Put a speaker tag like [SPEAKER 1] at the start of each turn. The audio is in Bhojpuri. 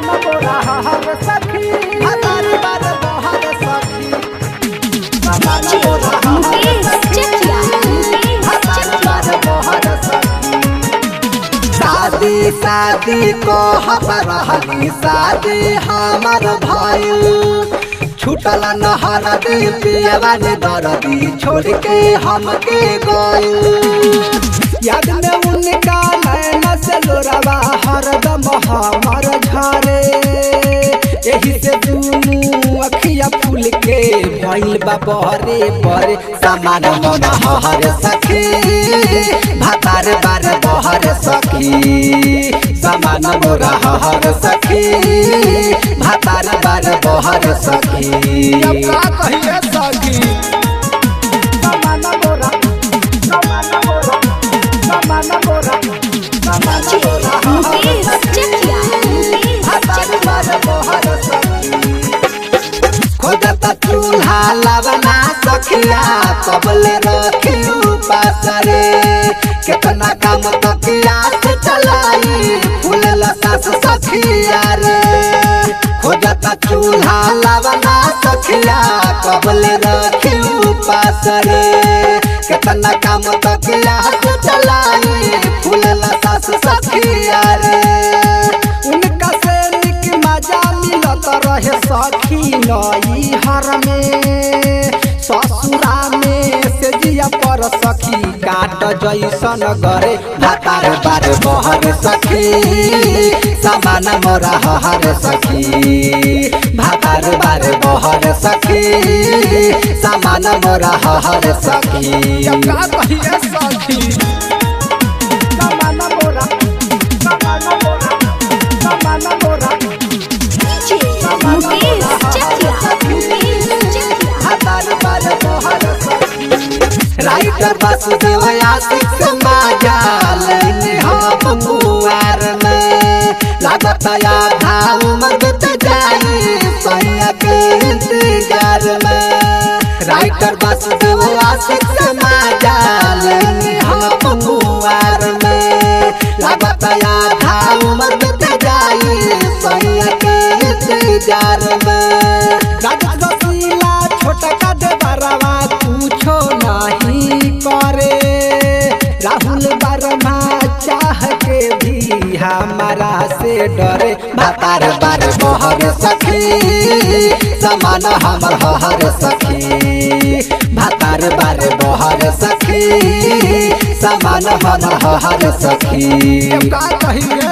[SPEAKER 1] समान मोरा हर सखी भतार बार बहर सखी समान मोरा हर सखी भतार बार बहर सखी। शादी शादी को रहली शादी हमार भाई छूटल नहर दी पियवा ने दरदी छोड़ के हमके गई। याद में उनका नैन से लोरावा हरदम हमर झरे यही से दुनू अखिया फूल के भइल बा बहरे बहरे समान मोरा हर सखी भतार बार बहर सखी समान मोरा हर सखी भतार बार बहर सखी। अब का कहिए सखी समान मोरा समान मोरा समान मोरा समान मोरा भतार बार बहर सखी। खोजता चूल्हा लवना सखिया कबले रखी पासरे कितना काम तकिया से चलाई फूल सास सखिया रे। खोजता चूल्हा लवना सखिया कबले रखी पासरे कितना काम तकिया से चलाई फूल सास सखिया रे। उनका से निक मजा मिलत रहे सखी नई हर में ससुरा में से जिया पर सखी काट जैसन गरे भतार बार बहर सखी समान मोरा हर सखी भतार बार बहर सखी समान मोरा हर सखी। अब का कहिए सखी समान मोरा समान मोरा समान मोरा राइटर वासुदेव आशिक मजाल हम मुआर में लागत आधा उम्र बीत जाई सैया के इंतजार में। राइटर वासुदेव आशिक मजाल हम मुआर में लागत आधा उम्र बीत जाई सैया के इंतजार में। छोटा दे बरवा पूछो नहीं करे राहुल वर्मा चाह के भी हमारा से डरे भतार बार बहर सखी समान हमर हर सखी भतार बार बहर सखी समान हमर हर सखी। का कहिए